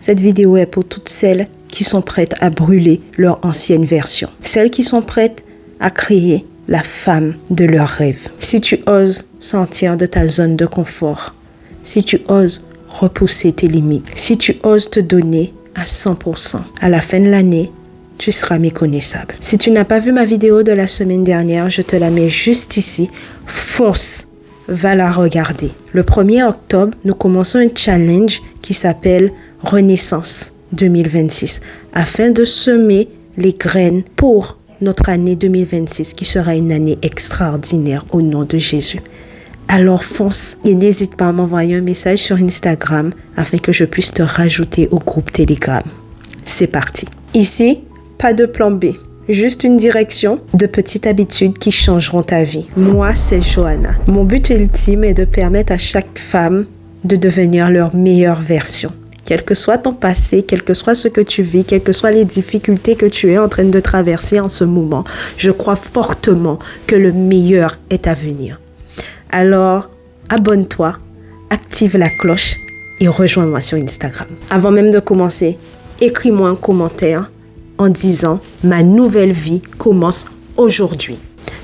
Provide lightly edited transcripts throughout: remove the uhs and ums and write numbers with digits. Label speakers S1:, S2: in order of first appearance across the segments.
S1: Cette vidéo est pour toutes celles qui sont prêtes à brûler leur ancienne version. Celles qui sont prêtes à créer la femme de leurs rêves. Si tu oses sortir de ta zone de confort, si tu oses repousser tes limites, si tu oses te donner à 100%, à la fin de l'année, tu seras méconnaissable. Si tu n'as pas vu ma vidéo de la semaine dernière, je te la mets juste ici. Fonce, va la regarder. Le 1er octobre, nous commençons un challenge qui s'appelle Renaissance 2026 afin de semer les graines pour notre année 2026 qui sera une année extraordinaire au nom de Jésus. Alors fonce et n'hésite pas à m'envoyer un message sur Instagram afin que je puisse te rajouter au groupe Telegram. C'est parti. Ici, pas de plan B, juste une direction de petites habitudes qui changeront ta vie. Moi, c'est Johanna. Mon but ultime est de permettre à chaque femme de devenir leur meilleure version. Quel que soit ton passé, quel que soit ce que tu vis, quelles que soient les difficultés que tu es en train de traverser en ce moment, je crois fortement que le meilleur est à venir. Alors, abonne-toi, active la cloche et rejoins-moi sur Instagram. Avant même de commencer, écris-moi un commentaire en disant « Ma nouvelle vie commence aujourd'hui.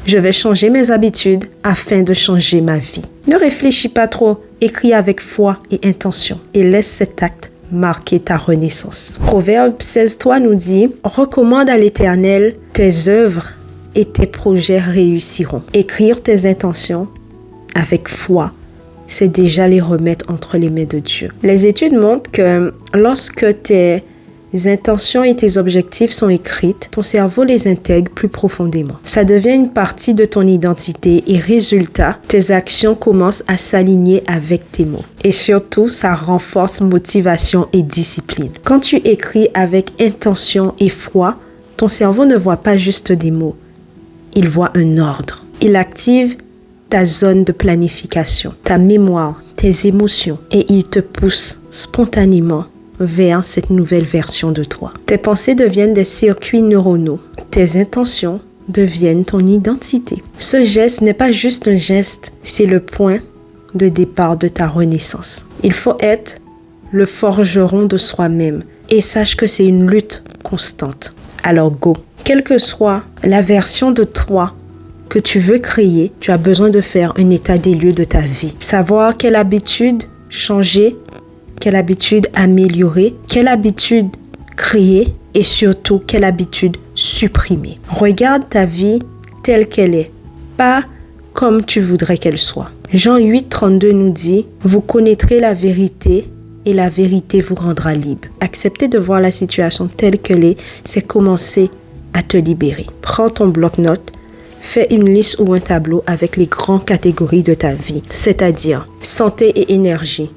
S1: Je vais changer mes habitudes afin de changer ma vie. » Ne réfléchis pas trop, écris avec foi et intention et laisse cet acte marquer ta renaissance. Proverbe 16:3 nous dit « Recommande à l'Éternel tes œuvres et tes projets réussiront. » Écrire tes intentions avec foi, c'est déjà les remettre entre les mains de Dieu. Les études montrent que lorsque tes intentions et tes objectifs sont écrites, ton cerveau les intègre plus profondément. Ça devient une partie de ton identité et résultat, tes actions commencent à s'aligner avec tes mots. Et surtout, ça renforce motivation et discipline. Quand tu écris avec intention et foi, ton cerveau ne voit pas juste des mots, il voit un ordre. Il active ta zone de planification, ta mémoire, tes émotions et il te pousse spontanément vers cette nouvelle version de toi. Tes pensées deviennent des circuits neuronaux. Tes intentions deviennent ton identité. Ce geste n'est pas juste un geste, c'est le point de départ de ta renaissance. Il faut être le forgeron de soi-même et sache que c'est une lutte constante. Alors go! Quelle que soit la version de toi que tu veux créer, tu as besoin de faire un état des lieux de ta vie. Savoir quelle habitude changer, quelle habitude améliorer, quelle habitude créer et surtout quelle habitude supprimer. Regarde ta vie telle qu'elle est, pas comme tu voudrais qu'elle soit. Jean 8:32 nous dit « Vous connaîtrez la vérité et la vérité vous rendra libre. » Accepter de voir la situation telle qu'elle est, c'est commencer à te libérer. Prends ton bloc-notes. Fais une liste ou un tableau avec les grandes catégories de ta vie, c'est-à-dire santé et énergie,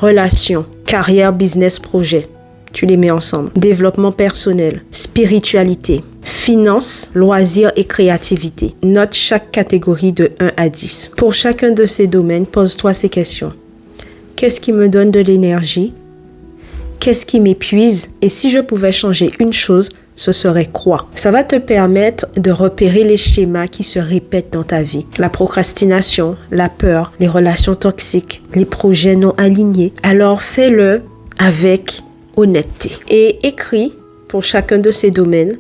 S1: relations, carrière, business, projet. Tu les mets ensemble. Développement personnel, spiritualité, finances, loisirs et créativité. Note chaque catégorie de 1 à 10. Pour chacun de ces domaines, pose-toi ces questions. Qu'est-ce qui me donne de l'énergie? Qu'est-ce qui m'épuise? Et si je pouvais changer une chose, ce serait quoi? Ça va te permettre de repérer les schémas qui se répètent dans ta vie. La procrastination, la peur, les relations toxiques, les projets non alignés. Alors fais-le avec honnêteté. Et écris pour chacun de ces domaines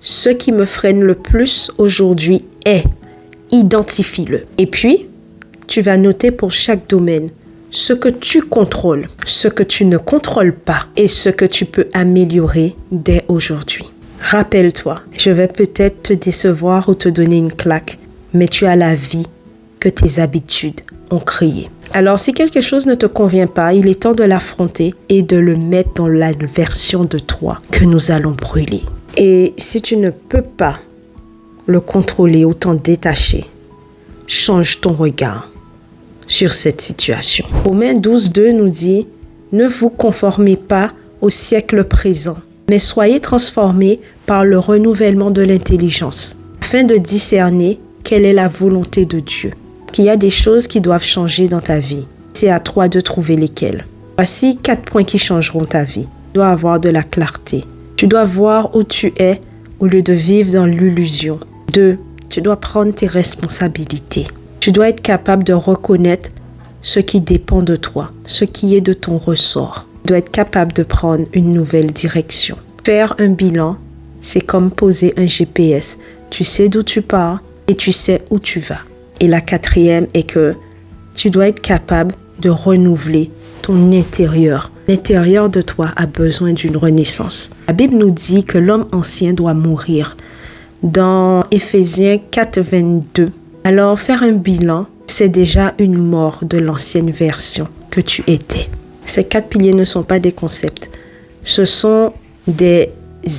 S1: ce qui me freine le plus aujourd'hui est. Identifie-le. Et puis, tu vas noter pour chaque domaine ce que tu contrôles, ce que tu ne contrôles pas et ce que tu peux améliorer dès aujourd'hui. Rappelle-toi, je vais peut-être te décevoir ou te donner une claque, mais tu as la vie que tes habitudes ont créée. Alors, si quelque chose ne te convient pas, il est temps de l'affronter et de le mettre dans la version de toi que nous allons brûler. Et si tu ne peux pas le contrôler ou t'en détacher, change ton regard sur cette situation. Romains 12:2 nous dit « Ne vous conformez pas au siècle présent, mais soyez transformés par le renouvellement de l'intelligence, afin de discerner quelle est la volonté de Dieu. » Qu'il y a des choses qui doivent changer dans ta vie. C'est à toi de trouver lesquelles. Voici 4 points qui changeront ta vie. Tu dois avoir de la clarté. Tu dois voir où tu es au lieu de vivre dans l'illusion. 2. Tu dois prendre tes responsabilités. Tu dois être capable de reconnaître ce qui dépend de toi, ce qui est de ton ressort. dois être capable de prendre une nouvelle direction. Faire un bilan, c'est comme poser un GPS. Tu sais d'où tu pars et tu sais où tu vas. Et la quatrième est que tu dois être capable de renouveler ton intérieur. L'intérieur de toi a besoin d'une renaissance. La Bible nous dit que l'homme ancien doit mourir. Dans Éphésiens 4, 22. Alors, faire un bilan, c'est déjà une mort de l'ancienne version que tu étais. Ces 4 piliers ne sont pas des concepts. Ce sont des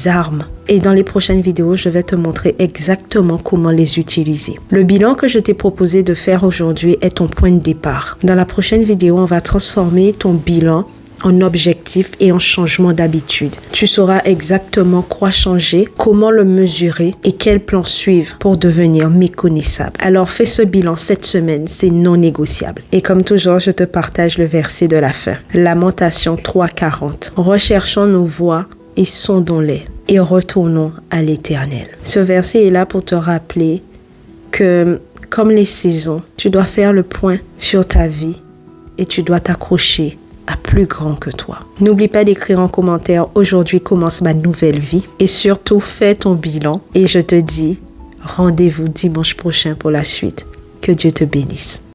S1: armes. Et dans les prochaines vidéos, je vais te montrer exactement comment les utiliser. Le bilan que je t'ai proposé de faire aujourd'hui est ton point de départ. Dans la prochaine vidéo, on va transformer ton bilan en objectif et en changement d'habitude. Tu sauras exactement quoi changer, comment le mesurer et quel plan suivre pour devenir méconnaissable. Alors fais ce bilan cette semaine, c'est non négociable. Et comme toujours, je te partage le verset de la fin. Lamentation 3:40. Recherchons nos voies et sondons-les et retournons à l'Éternel. Ce verset est là pour te rappeler que, comme les saisons, tu dois faire le point sur ta vie et tu dois t'accrocher à plus grand que toi. N'oublie pas d'écrire en commentaire « Aujourd'hui commence ma nouvelle vie » et surtout fais ton bilan et je te dis rendez-vous dimanche prochain pour la suite. Que Dieu te bénisse.